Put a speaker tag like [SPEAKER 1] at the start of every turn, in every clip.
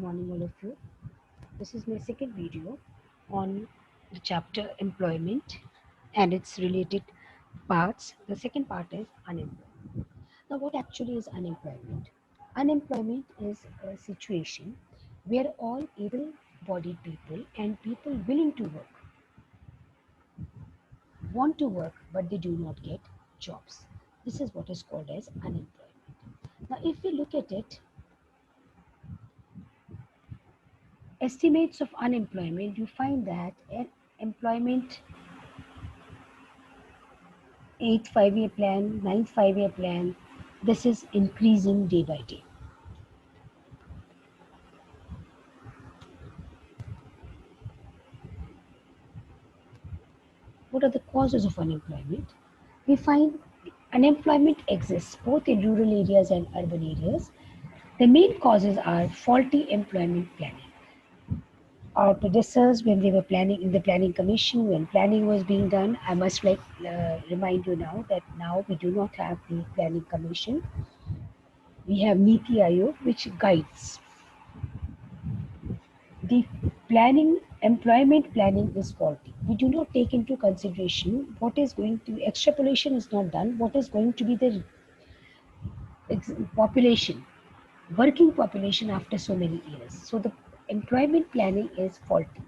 [SPEAKER 1] morning, all of you. This is my second video on the chapter employment and its related parts. The second part is unemployment. Now, what actually is unemployment? Unemployment is a situation where all able bodied people and people willing to work want to work but they do not get jobs. This is what is called as unemployment. Now, if we look at it, estimates of unemployment, you find that employment 8th 5-year plan, 9th 5-year plan, this is increasing day by day. What are the causes of unemployment? We find unemployment exists both in rural areas and urban areas. The main causes are faulty employment planning. Our predecessors, when they were planning in the planning commission, when planning was being done, I must remind you now that now we do not have the planning commission. We have Niti Aayog, which guides. The planning, employment planning is faulty. We do not take into consideration what is going to, extrapolation is not done, what is going to be the population, working population after so many years. So the employment planning is faulty.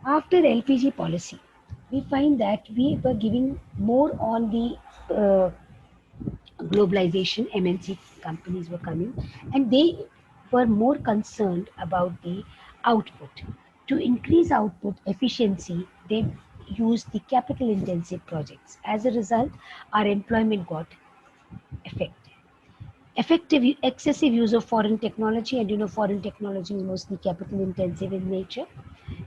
[SPEAKER 1] After LPG policy, we find that we were giving more on the globalization. MNC companies were coming and they were more concerned about the output. To increase output efficiency, they used the capital intensive projects. As a result, our employment got affected. Excessive use of foreign technology, and foreign technology is mostly capital intensive in nature.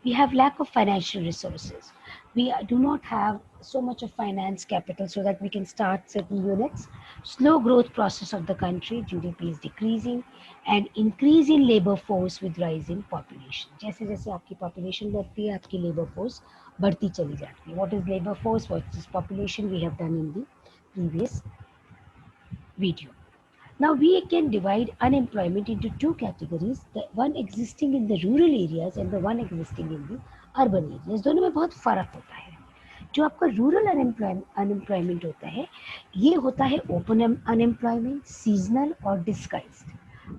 [SPEAKER 1] We have lack of financial resources. We do not have so much of finance capital so that we can start certain units. Slow growth process of the country, GDP is decreasing, and increase in labor force with rise in population. जैसे जैसे आपकी population बढ़ती है, आपकी labor force बढ़ती चली जाती है. What is labor force? What is population? We have done in the previous video. Now we can divide unemployment into two categories, the one existing in the rural areas and the one existing in the urban areas. दोनों में बहुत फर्क होता है. जो आपका rural unemployment होता है, ये होता है ओपन अनएम्प्लॉयमेंट, सीजनल और डिस्गाइज्ड.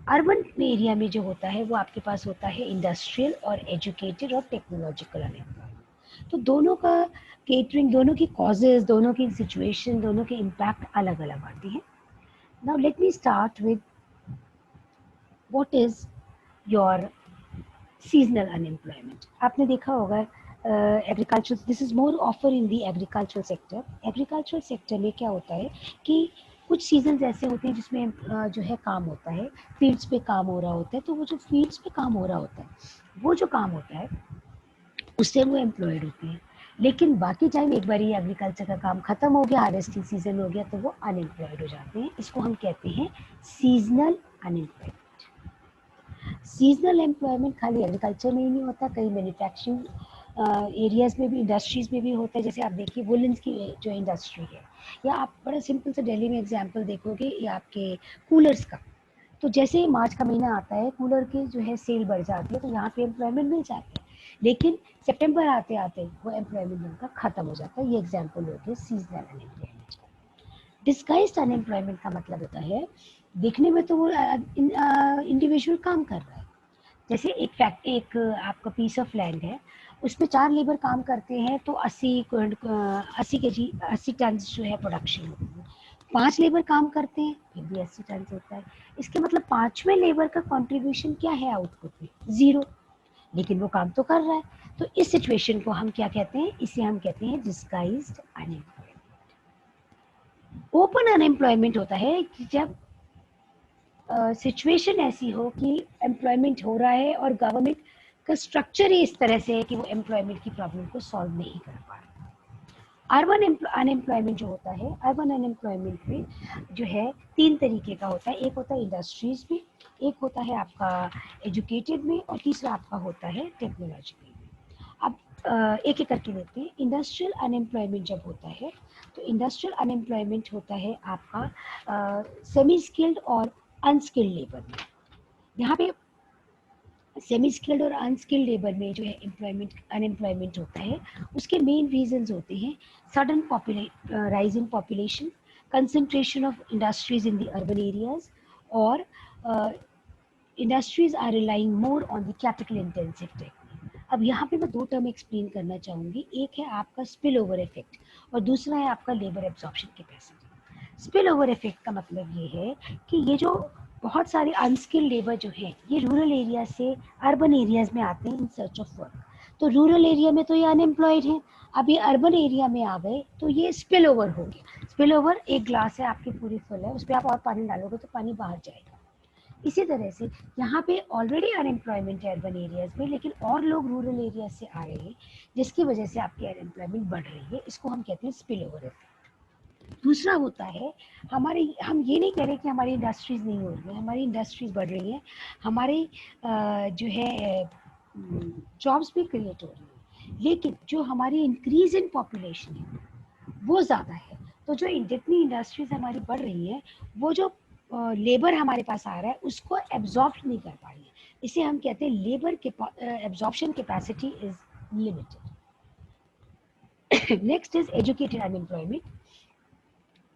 [SPEAKER 1] अर्बन एरिया में जो होता है वो आपके पास होता है इंडस्ट्रियल और एजुकेटेड और टेक्नोलॉजिकल अनएम्प्लॉयमेंट. तो दोनों का केटरिंग, दोनों की कॉजेज, दोनों की सिचुएशन, दोनों के इम्पैक्ट अलग अलग आते हैं. Now let me start with what is your seasonal unemployment. आपने देखा होगा agriculture, this is more offer in the agricultural sector. Agricultural sector में क्या होता है कि कुछ सीजन्स ऐसे होते हैं जिसमें जो है काम होता है, फील्ड्स पे काम हो रहा होता है. तो वो जो फील्ड्स पे काम हो रहा होता है, वो जो काम होता है उससे वो एम्प्लॉयड होते हैं. लेकिन बाकी टाइम एक बार ये एग्रीकल्चर का काम खत्म हो गया, हार्वेस्टिंग सीजन हो गया, तो वो अनएम्प्लॉयड हो जाते हैं. इसको हम कहते हैं सीजनल अनएम्प्लॉयमेंट. सीजनल एम्प्लॉयमेंट खाली एग्रीकल्चर में ही नहीं होता, कई मैन्युफैक्चरिंग एरियाज में भी, इंडस्ट्रीज में भी होता है. जैसे आप देखिए वुलन्स की जो इंडस्ट्री है, या आप बड़ा सिंपल से दिल्ली में एग्जांपल देखोगे या आपके कूलर्स का, तो जैसे मार्च का महीना आता है कूलर की जो है सेल बढ़ जाती है, तो यहाँ पे एम्प्लॉयमेंट मिल जाती है. लेकिन सितंबर आते आते वो एम्प्लॉयमेंट उनका खत्म हो जाता है. ये एग्जांपल हो गया सीजनल अनएम्प्लॉयमेंट का. डिस्गाइज्ड अनएम्प्लॉयमेंट का मतलब होता है देखने में तो वो इंडिविजुअल काम कर रहा है. जैसे एक आपका पीस ऑफ लैंड है, उसमें 4 लेबर काम करते हैं तो 80 टन जो है प्रोडक्शन होती है. 5 लेबर काम करते हैं फिर भी 80 टन होता है. इसके मतलब 5वें लेबर का कंट्रीब्यूशन क्या है आउटपुट में? 0. लेकिन वो काम तो कर रहा है. तो इस सिचुएशन को हम क्या कहते हैं? इसे हम कहते हैं डिस्गाइज्ड अनएम्प्लॉयमेंट. ओपन अनएम्प्लॉयमेंट होता है कि जब सिचुएशन ऐसी हो कि एम्प्लॉयमेंट हो रहा है और गवर्नमेंट का स्ट्रक्चर ही इस तरह से है कि वो एम्प्लॉयमेंट की प्रॉब्लम को सॉल्व नहीं कर पा रहा. अर्बन अनएम्प्लॉयमेंट जो होता है, अर्बन अनएम्प्लॉयमेंट में जो है 3 तरीके का होता है. एक होता है इंडस्ट्रीज में, एक होता है आपका एजुकेटेड में, और तीसरा आपका होता है टेक्नोलॉजी में. अब एक एक करके लेते हैं. इंडस्ट्रियल अनएम्प्लॉयमेंट जब होता है तो इंडस्ट्रियल अनएम्प्लॉयमेंट होता है आपका सेमी स्किल्ड और अनस्किल्ड लेबर में. यहाँ पे सेमी स्किल्ड और अनस्किल्ड लेबर में जो है एम्प्लॉयमेंट अनएम्प्लॉयमेंट होता है, उसके मेन रीजंस होते हैं sudden rise in population, concentration of industries in the urban areas, और industries are relying more on the capital intensive tech. अब यहाँ पे मैं दो टर्म एक्सप्लेन करना चाहूँगी, एक है आपका स्पिल ओवर इफेक्ट और दूसरा है आपका labour absorption capacity. Spill over effect का मतलब ये है कि ये जो बहुत सारे अनस्किल्ड लेबर जो है ये रूरल एरिया से अर्बन एरियाज में आते हैं इन सर्च ऑफ वर्क। तो रूरल एरिया में तो ये अनएम्प्लॉयड हैं, अब ये अर्बन एरिया में आ गए तो ये स्पिल ओवर हो गया। स्पिल ओवर, एक ग्लास है आपकी पूरी फुल है, उस पर आप और पानी डालोगे तो पानी बाहर जाएगा। इसी तरह से यहाँ पे ऑलरेडी अनएम्प्लॉयमेंट है अर्बन एरियाज में, लेकिन और लोग रूरल एरिया से आ रहे हैं जिसकी वजह से आपकी अनएम्प्लॉयमेंट बढ़ रही है। इसको हम कहते हैं स्पिल ओवर इफेक्ट। दूसरा होता है हमारे, हम ये नहीं कह रहे कि हमारी इंडस्ट्रीज नहीं हो रही है, हमारी इंडस्ट्रीज बढ़ रही हैं, हमारी जो है जॉब्स भी क्रिएट हो रही है, लेकिन जो हमारी इंक्रीज इन पॉपुलेशन है वो ज़्यादा है। तो जो जितनी इंडस्ट्रीज हमारी बढ़ रही है वो जो लेबर हमारे पास आ रहा है उसको एब्जॉर्ब नहीं कर पा रही है, इसे हम कहते हैं लेबर के absorption capacity is limited. Next is educated unemployment.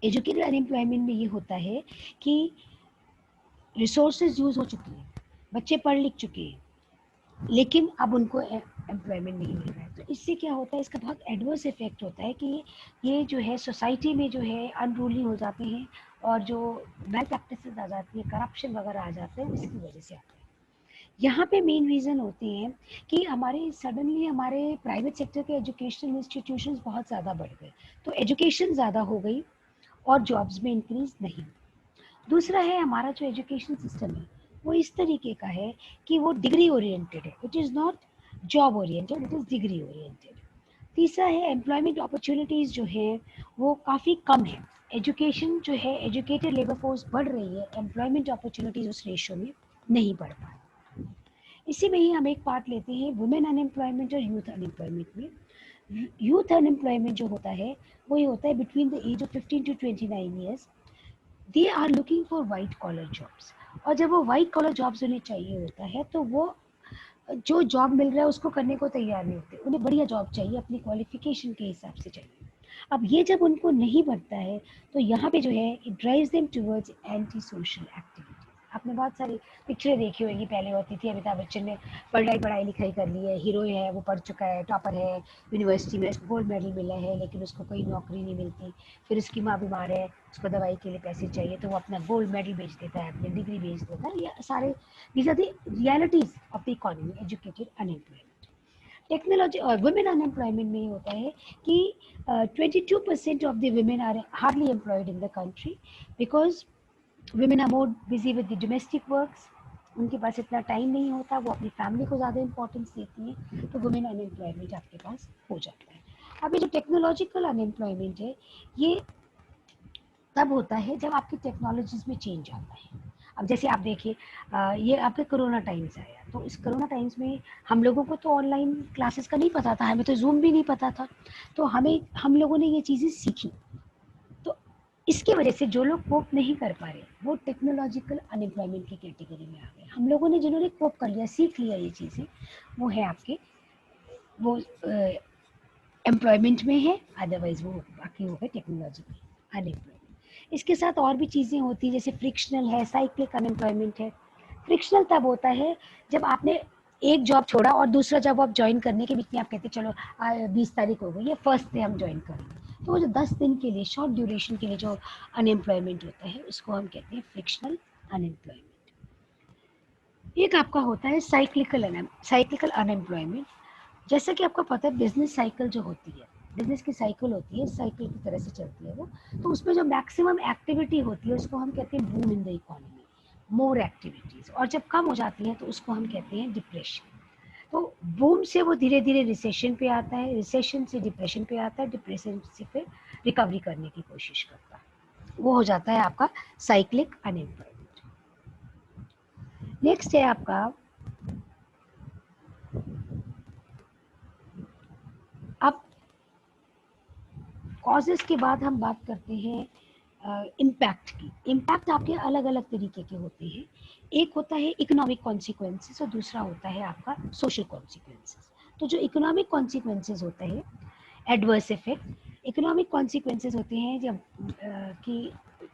[SPEAKER 1] Educated unemployment में ये होता है कि रिसोर्सेज यूज हो चुकी हैं, बच्चे पढ़ लिख चुके हैं, लेकिन अब उनको एम्प्लॉयमेंट नहीं मिल रहा है। तो इससे क्या होता है, इसका बहुत एडवर्स इफेक्ट होता है कि ये जो है सोसाइटी में जो है अनरूली हो जाते हैं और जो मैल प्रैक्टिसेस आ जाती है, करप्शन वगैरह आ जाते हैं, इसकी वजह से आते हैं। यहाँ पे मेन रीज़न होती है कि हमारे सडनली हमारे प्राइवेट सेक्टर के एजुकेशनल इंस्टीट्यूशंस बहुत ज़्यादा बढ़ गए, तो एजुकेशन ज़्यादा हो गई और जॉब्स में इंक्रीज नहीं। दूसरा है हमारा जो एजुकेशन सिस्टम है वो इस तरीके का है कि वो डिग्री ओरिएंटेड है, it is not job oriented, it is degree oriented. तीसरा है एम्प्लॉयमेंट अपॉर्चुनिटीज़ जो है वो काफ़ी कम है। एजुकेशन जो है, एजुकेटेड लेबर फोर्स बढ़ रही है, एम्प्लॉयमेंट अपॉर्चुनिटीज़ उस रेशो में नहीं बढ़ पा रही। इसी में ही हम एक पार्ट लेते हैं वुमेन अनएम्प्लॉयमेंट और यूथ अनएम्प्लॉयमेंट में। यूथ अनएम्प्लॉयमेंट जो होता है वो ये होता है between the age of 15 to 29 years, they are looking for white collar jobs. और जब वो वाइट कॉलर जॉब्स उन्हें चाहिए होता है तो वो जो जॉब मिल रहा है उसको करने को तैयार नहीं होते, उन्हें बढ़िया जॉब चाहिए, अपनी क्वालिफिकेशन के हिसाब से चाहिए। अब ये जब उनको नहीं बनता है तो यहाँ पे जो है it drives them towards anti social activities. आपने बहुत सारी पिक्चरें देखी होगी, पहले होती थी अमिताभ बच्चन ने पढ़ाई पढ़ाई लिखाई कर ली है, हीरो है, वो पढ़ चुका है, टॉपर है, यूनिवर्सिटी में उसको गोल्ड मेडल मिला है, लेकिन उसको कोई नौकरी नहीं मिलती। फिर उसकी माँ बीमार है, उसको दवाई के लिए पैसे चाहिए, तो वो अपना गोल्ड मेडल बेच देता है, अपनी डिग्री बेच देता है। ये सारे these are the realities of the economy, educated unemployment. Technology और वुमेन अनएम्प्लॉयमेंट में ये होता है कि 22% of the women are hardly employed in the country because women are more busy with the domestic works. उनके पास इतना टाइम नहीं होता, वो अपनी फैमिली को ज़्यादा इंपॉर्टेंस देती हैं, तो वुमेन अनएम्प्लॉयमेंट आपके पास हो जाता है। अब ये जो टेक्नोलॉजिकल अनएम्प्लॉयमेंट है ये तब होता है जब आपकी टेक्नोलॉजीज में चेंज आता है। अब जैसे आप देखिए ये आपके कोरोना टाइम्स आया, तो इस कोरोना टाइम्स में हम लोगों को तो ऑनलाइन क्लासेस का नहीं पता था, हमें तो जूम भी नहीं पता था, तो हम लोगों ने ये चीज़ें सीखी। तो इसकी वजह से जो लोग कोप नहीं कर पा रहे वो टेक्नोलॉजिकल अनएम्प्लॉयमेंट की कैटेगरी में आ गए। हम लोगों ने जिन्होंने कोप कर लिया, सीख लिया ये चीज़ें, वो है आपके, वो एम्प्लॉयमेंट में है, अदरवाइज वो बाकी हो गए टेक्नोलॉजिकल अनएम्प्लॉयमेंट। इसके साथ और भी चीज़ें होती हैं, जैसे फ्रिक्शनल है, साइक्लिक अनएम्प्लॉयमेंट है। फ्रिक्शनल तब होता है जब आपने एक जॉब छोड़ा और दूसरा जॉब आप ज्वाइन करने के बीच में आप कहते चलो 20 तारीख हो गई है, फर्स्ट डे हम ज्वाइन करेंगे, तो वो जो 10 दिन के लिए शॉर्ट ड्यूरेशन के लिए जो अनएम्प्लॉयमेंट होता है उसको हम कहते हैं फ्रिक्शनल अनएम्प्लॉयमेंट। एक आपका होता है साइक्लिकल अनएम्प्लॉयमेंट। जैसा कि आपको पता है बिजनेस साइकिल जो होती है, बिजनेस की साइकिल होती है, साइकिल की तरह से चलती है वो, तो उसमें जो मैक्सिमम एक्टिविटी होती है उसको हम कहते हैं boom in the economy, more activities, और जब कम हो जाती है तो उसको हम कहते हैं डिप्रेशन। तो बूम से वो धीरे धीरे रिसेशन पे आता है, रिसेशन से डिप्रेशन पे आता है, डिप्रेशन से फिर रिकवरी करने की कोशिश करता है, वो हो जाता है आपका साइक्लिक अनएम्प्लॉयमेंट। नेक्स्ट है आपका अब कॉजेस के बाद हम बात करते हैं इम्पैक्ट की। इम्पैक्ट आपके अलग अलग तरीके के होते हैं। एक होता है इकोनॉमिक कॉन्सिक्वेंसेस और दूसरा होता है आपका सोशल कॉन्सिक्वेंसेस। तो जो इकोनॉमिक कॉन्सिक्वेंसेस होते हैं, एडवर्स इफेक्ट, इकोनॉमिक कॉन्सिक्वेंसेस होते हैं जब कि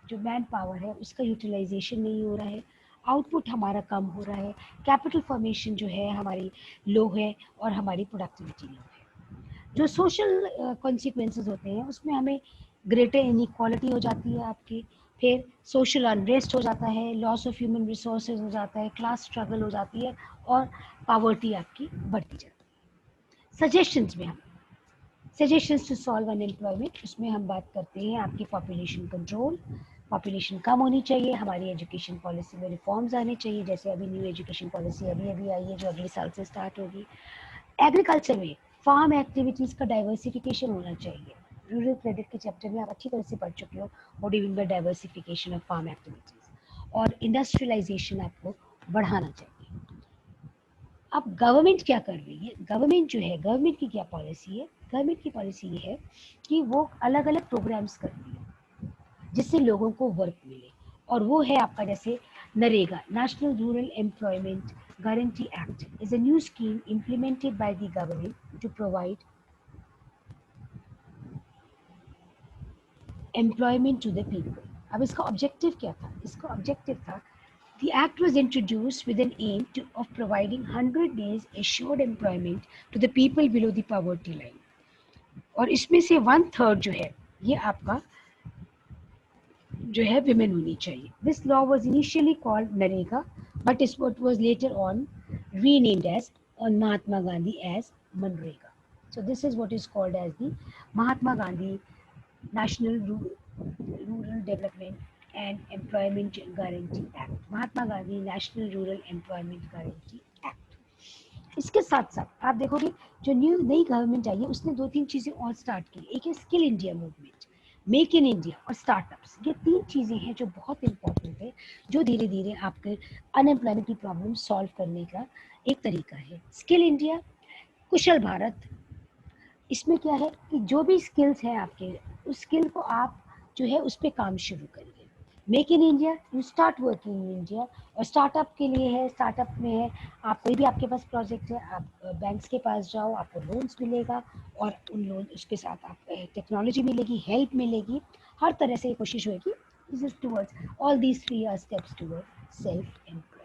[SPEAKER 1] जो मैन पावर है उसका यूटिलाइजेशन नहीं हो रहा है, आउटपुट हमारा कम हो रहा है, कैपिटल फॉर्मेशन जो है हमारी लो है और हमारी प्रोडक्टिविटी लो है। जो सोशल कॉन्सिक्वेंसेस होते हैं उसमें हमें ग्रेटर इनइक्वालिटी हो जाती है आपकी, फिर सोशल अनरेस्ट हो जाता है, लॉस ऑफ ह्यूमन रिसोर्सेज हो जाता है, क्लास स्ट्रगल हो जाती है और पावर्टी आपकी बढ़ती जाती है। सजेशंस में हम सजेशंस टू सॉल्व अनएम्प्लॉयमेंट, उसमें हम बात करते हैं आपकी पॉपुलेशन कंट्रोल। पॉपुलेशन कम होनी चाहिए, हमारी एजुकेशन पॉलिसी में रिफॉर्म्स आने चाहिए, जैसे अभी न्यू एजुकेशन पॉलिसी अभी अभी आई है जो अगले साल से स्टार्ट होगी। एग्रीकल्चर में फार्म एक्टिविटीज़ का डाइवर्सिफिकेशन होना चाहिए। रूरल क्रेडिट के चैप्टर में आप अच्छी तरह से पढ़ चुके हो what do you mean by diversification of farm activities. और इंडस्ट्रियलाइजेशन आपको बढ़ाना चाहिए। अब गवर्नमेंट क्या कर रही है, गवर्नमेंट जो है, गवर्नमेंट की क्या पॉलिसी है, गवर्नमेंट की पॉलिसी ये है कि वो अलग अलग प्रोग्राम्स कर रही है जिससे लोगों को वर्क मिले। और वो है आपका जैसे NREGA, national rural employment guarantee act is a new scheme implemented by the government to provide employment to the people. अब इसका ऑब्जेक्टिव क्या था, इसका ऑब्जेक्टिव था the act was introduced with an aim of providing 100 days assured employment to the people below the poverty line। और इसमें से 1/3 जो है ये आपका जो है विमेन होनी चाहिए। This law was initially called NREGA but is what was later on renamed as on Mahatma Gandhi as MNREGA. So this is what is called as the Mahatma Gandhi national rural development and employment guarantee act, Mahatma Gandhi national rural employment guarantee act. इसके साथ साथ आप देखोगे जो नई government आई है उसने दो तीन चीज़ें और स्टार्ट की। एक है skill India movement, make in India और स्टार्टअप्स। ये तीन चीज़ें हैं जो बहुत इंपॉर्टेंट है, जो धीरे धीरे आपके अनएम्प्लॉयमेंट की प्रॉब्लम सॉल्व करने का एक तरीका है। स्किल इंडिया, कुशल भारत, इसमें क्या है कि जो भी स्किल्स हैं आपके, उस स्किल को आप जो है उस पर काम शुरू करिए। Make in India, you start working in India. और स्टार्टअप के लिए है, स्टार्टअप में है आप कोई भी आपके पास प्रोजेक्ट है आप बैंक्स के पास जाओ, आपको लोन्स मिलेगा और उन लोन उसके साथ आप टेक्नोलॉजी मिलेगी, हेल्प मिलेगी, हर तरह से कोशिश होगी। This is towards all these 3 are steps toward self employment.